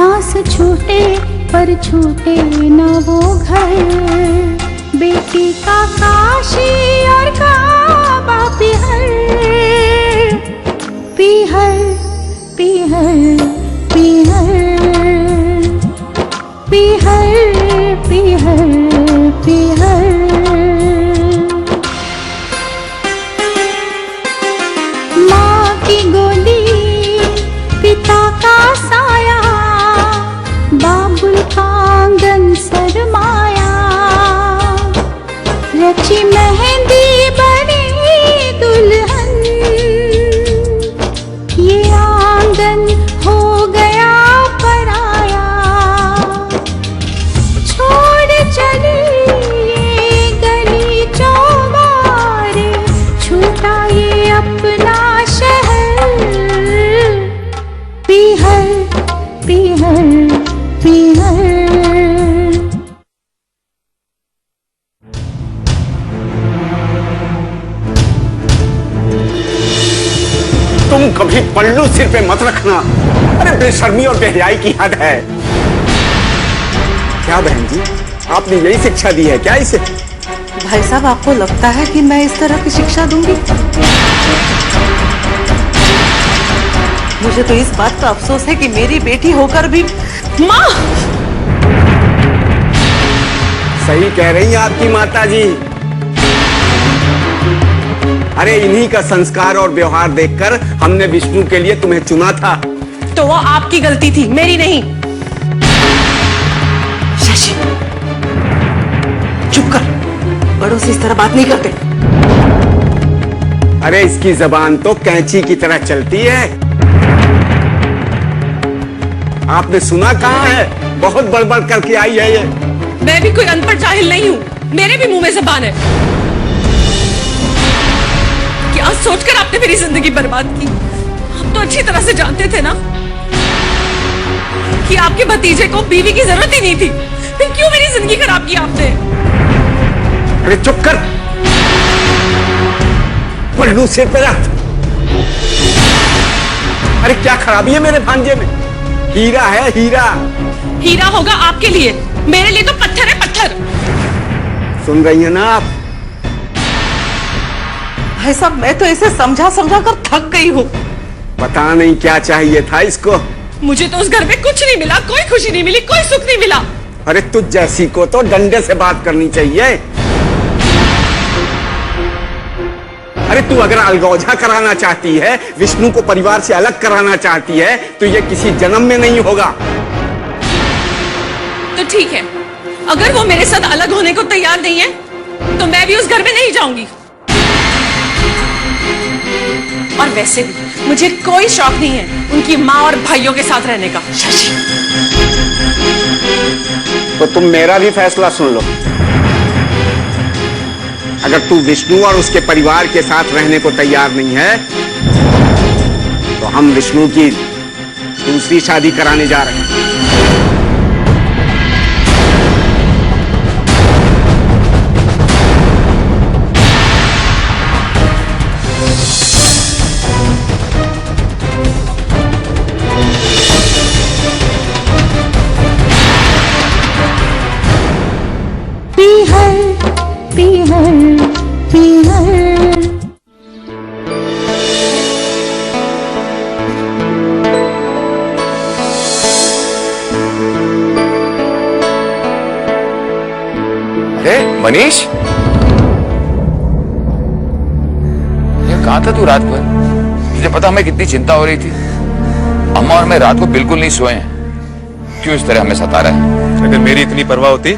सांस छूटे पर छूटे न वो घर, बेटी का काशी और काबा पिहर, पिहर पिहर पिहर पिहर पिहर पिहर। माँ की गोदी पिता का साया, बाबुल का आंगन सरमाया, रची मेहंदी बनी दुल्हन, ये आंगन हो गया पराया, छोड़ चली ये गली चौबारे, छूटा ये अपना शहर, पिहर पिहर पिहर। तुम कभी पल्लू सिर पे मत रखना। अरे बेशर्मी और बेहयाई की हद है। क्या बहन जी, आपने यही शिक्षा दी है क्या इसे? भाई साहब, आपको लगता है कि मैं इस तरह की शिक्षा दूंगी? मुझे तो इस बात का अफसोस है कि मेरी बेटी होकर भी। माँ! सही कह रही हैं आपकी माता जी। अरे इन्हीं का संस्कार और व्यवहार देखकर हमने विष्णु के लिए तुम्हें चुना था। तो वो आपकी गलती थी, मेरी नहीं। शशि, चुप कर, बड़ों से इस तरह बात नहीं करते। अरे इसकी जबान तो कैंची की तरह चलती है। आपने सुना कहाँ है? बहुत बड़बड़ करके आई है ये। मैं भी कोई अनपढ़ जाहिल नहीं हूँ, मेरे भी मुंह में जबान है। क्या सोचकर आपने मेरी जिंदगी बर्बाद की? आप तो अच्छी तरह से जानते थे ना कि आपके भतीजे को बीवी की जरूरत ही नहीं थी, फिर क्यों मेरी जिंदगी खराब की आपने? अरे चुप कर, पल्लू सिर पे रख। अरे क्या खराबी है मेरे भांजे में? हीरा है, हीरा। हीरा होगा आपके लिए, मेरे लिए तो पत्थर है, पत्थर। सुन रही है ना आप? भाई साहब, मैं तो इसे समझा समझा कर थक गई हूँ। पता नहीं क्या चाहिए था इसको। मुझे तो उस घर में कुछ नहीं मिला, कोई खुशी नहीं मिली, कोई सुख नहीं मिला। अरे तुझ जैसी को तो डंडे से बात करनी चाहिए। अरे तू अगर अलगौजा कराना चाहती है, विष्णु को परिवार से अलग कराना चाहती है, तो ये किसी जन्म में नहीं होगा। तो ठीक है, अगर वो मेरे साथ अलग होने को तैयार नहीं है, तो मैं भी उस घर में नहीं जाऊंगी। और वैसे भी मुझे कोई शौक नहीं है उनकी माँ और भाइयों के साथ रहने का। शशि, तो तुम मेरा भी फैसला सुन लो। अगर तू विष्णु और उसके परिवार के साथ रहने को तैयार नहीं है, तो हम विष्णु की दूसरी शादी कराने जा रहे हैं। पिहर पिहर। अरे मनीष, ये कहाँ था तू रात भर? तुझे पता हमें कितनी चिंता हो रही थी। अम्मा और मैं रात को बिल्कुल नहीं सोए हैं। क्यों इस तरह हमें सता रहा है? अगर मेरी इतनी परवाह होती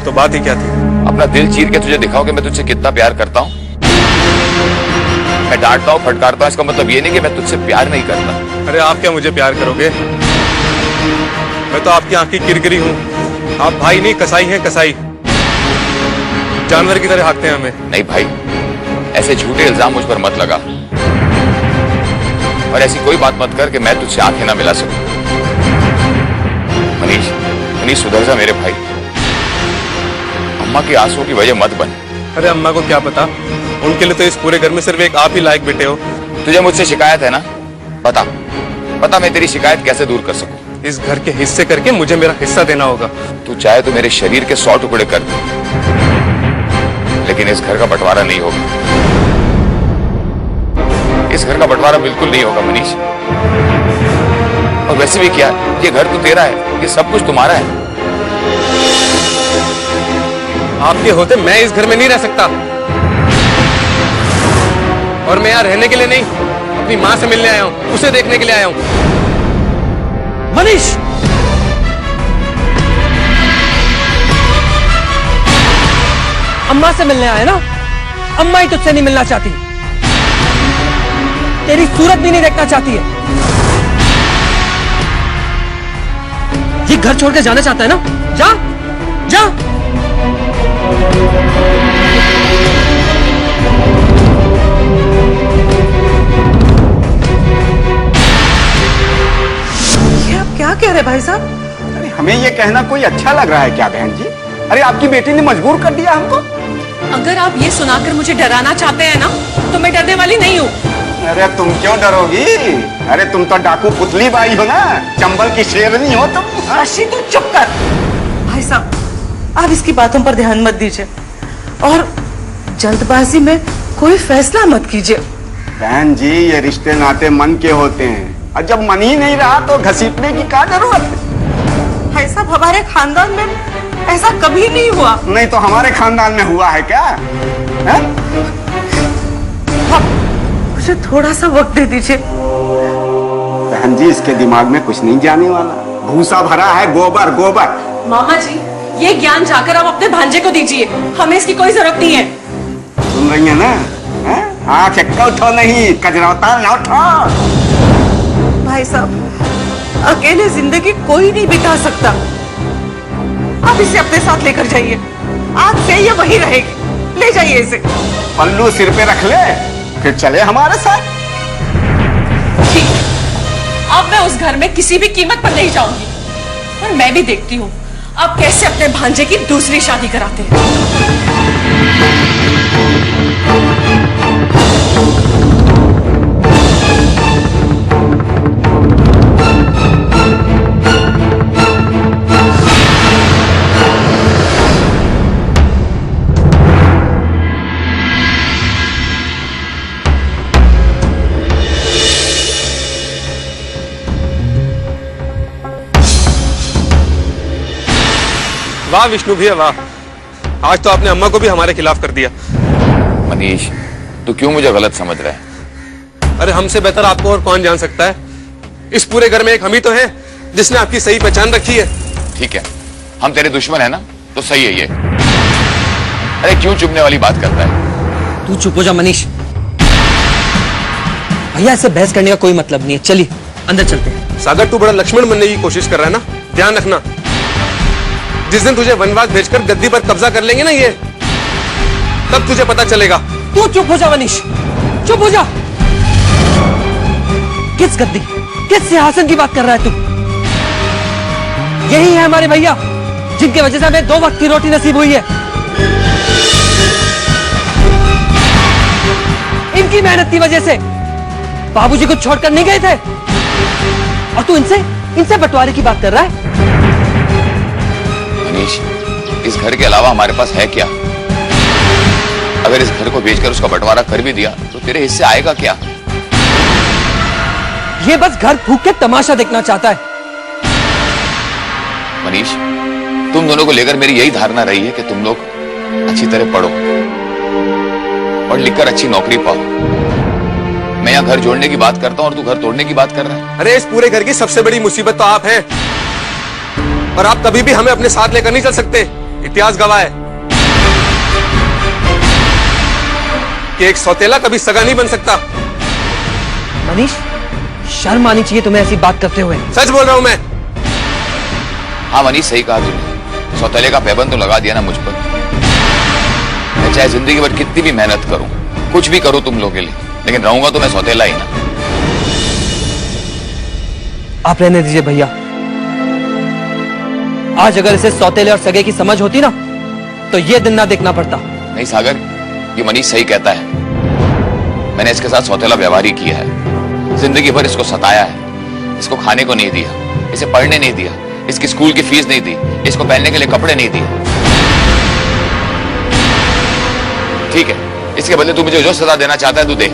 तो बात ही क्या थी? अपना दिल चीर के तुझे दिखाओ कि मैं तुझसे कितना प्यार करता हूँ। मैं डांटता हूँ, फटकारता हूँ, इसका मतलब ये नहीं कि मैं तुझसे प्यार नहीं करता। अरे आप क्या मुझे प्यार करोगे? मैं तो आपकी आंख की किरकिरी हूँ। आप भाई नहीं, कसाई हैं, कसाई। जानवर की तरह हाँकते हैं हमें। नहीं भाई, ऐसे झूठे इल्जाम मुझ पर मत लगा, और ऐसी कोई बात मत कर कि मैं तुझसे आंखें ना मिला सकूं। मनीष, मनीष सुधर जा मेरे भाई। अम्मा की आंसुओं की वजह मत बन। अरे अम्मा को क्या पता, उनके लिए तो इस पूरे घर में सिर्फ एक आप ही लायक बेटे हो। तुझे मुझसे शिकायत है ना? बता बता, मैं तेरी शिकायत कैसे दूर कर सकूं? इस घर के हिस्से करके मुझे मेरा हिस्सा देना होगा। तू चाहे तो मेरे शरीर के 100 टुकड़े कर दे, लेकिन इस घर का बंटवारा नहीं होगा। इस घर का बंटवारा बिल्कुल नहीं होगा मनीष। और वैसे भी क्या, ये घर तो तेरा है, ये सब कुछ तुम्हारा है। आपके होते मैं इस घर में नहीं रह सकता। और मैं यहाँ रहने के लिए नहीं, अपनी माँ से मिलने आया हूँ, उसे देखने के लिए आया हूँ। मनीष, अम्मा से मिलने आया ना? अम्मा ही तुझसे नहीं मिलना चाहती, तेरी सूरत भी नहीं देखना चाहती है। ये घर छोड़ के जाना चाहता है ना? जा जा। ये आप क्या कह रहे भाई साहब? अरे हमें ये कहना कोई अच्छा लग रहा है क्या बहन जी? अरे आपकी बेटी ने मजबूर कर दिया हमको। अगर आप ये सुनाकर मुझे डराना चाहते हैं ना, तो मैं डरने वाली नहीं हूँ। अरे तुम क्यों डरोगी? अरे तुम तो डाकू पुतली बाई हो ना, चंबल की शेरनी हो तुम। काशी तू चुप कर। भाई साहब, आप इसकी बातों पर ध्यान मत दीजिए और जल्दबाजी में कोई फैसला मत कीजिए। बहन जी, ये रिश्ते नाते मन के होते हैं, और जब मन ही नहीं रहा तो घसीटने की क्या जरूरत है? भाई साहब, हमारे खानदान में ऐसा कभी नहीं हुआ। नहीं तो हमारे खानदान में हुआ है क्या? है? मुझे थोड़ा सा वक्त दे दीजिए। बहन जी, इसके दिमाग में कुछ नहीं जाने वाला, भूसा भरा है, गोबर गोबर। मामा जी, ये ज्ञान जाकर आप अपने भांजे को दीजिए, हमें इसकी कोई जरूरत नहीं है। सुन रही है ना? आँख चक्का उठो नहीं, कजरौता ना उठो। भाई साहब, अकेले जिंदगी कोई नहीं बिता सकता। आप इसे अपने साथ लेकर जाइए, आज से ये वहीं रहेगी। ले जाइए इसे। पल्लू सिर पे रख ले, फिर चले हमारे साथ। ठीक है, अब मैं उस घर में किसी भी कीमत पर नहीं जाऊंगी। और मैं भी देखती हूँ आप कैसे अपने भांजे की दूसरी शादी कराते हैं। वाह विष्णु भैया वाह, आज तो आपने अम्मा को भी हमारे खिलाफ कर दिया। मनीष, तू क्यों मुझे गलत समझ रहा है? अरे हमसे बेहतर आपको और कौन जान सकता है? इस पूरे घर में एक हम ही तो है जिसने आपकी सही पहचान रखी है। ठीक है, हम तेरे दुश्मन है ना, तो सही है ये। अरे क्यों चुभने वाली बात करता है? तू चुप हो जा मनीष। भैया, इससे बहस करने का कोई मतलब नहीं है। चलिए अंदर चलते हैं। सागर, तू बड़ा लक्ष्मण बनने की कोशिश कर रहा है ना, ध्यान रखना। जिस दिन तुझे वनवास भेजकर गद्दी पर कब्जा कर लेंगे ना ये, तब तुझे पता चलेगा। तू चुप हो जा मनीष, चुप हो जा। किस गद्दी, किस सिंहासन की बात कर रहा है तू? यही है हमारे भैया, जिनकी वजह से हमें 2 वक्त की रोटी नसीब हुई है। इनकी मेहनत की वजह से बाबूजी को छोड़कर नहीं गए थे, और तू इनसे बंटवारे की बात कर रहा है। मनीष, इस घर के अलावा हमारे पास है क्या? अगर इस घर को बेचकर उसका बंटवारा कर भी दिया तो तेरे हिस्से आएगा क्या? ये बस घर फूंक के तमाशा देखना चाहता है। मनीष, तुम दोनों को लेकर मेरी यही धारणा रही है कि तुम लोग अच्छी तरह पढ़ो और लिखकर अच्छी नौकरी पाओ। मैं यहाँ घर जोड़ने की बात करता हूँ और तू घर तोड़ने की बात कर रहा है। अरे इस पूरे घर की सबसे बड़ी मुसीबत तो आप हैं, और आप कभी भी हमें अपने साथ लेकर नहीं चल सकते। इतिहास गवाह है कि एक सौतेला कभी सगा नहीं बन सकता। मनीष, शर्म आनी चाहिए तुम्हें ऐसी बात करते हुए। सच बोल रहा हूं मैं। हाँ मनीष, सही कहा तूने। सौतेले का पैबंद तो लगा दिया ना मुझ पर। मैं चाहे जिंदगी भर कितनी भी मेहनत करूं, कुछ भी करूं तुम लोगों के लिए, लेकिन रहूंगा तो मैं सौतेला ही ना। आप रहने दीजिए भैया। आज अगर इसे सौतेले और सगे की समझ होती ना, तो ये दिन ना देखना पड़ता। नहीं सागर, ये मनीष सही कहता है। मैंने इसके साथ सौतेला व्यवहार ही किया है। जिंदगी भर इसको सताया है, इसको खाने को नहीं दिया, इसे पढ़ने नहीं दिया, इसकी स्कूल की फीस नहीं दी, इसको पहनने के लिए कपड़े नहीं दिए। ठीक है, इसके बदले तू मुझे जो सजा देना चाहता है तू दे,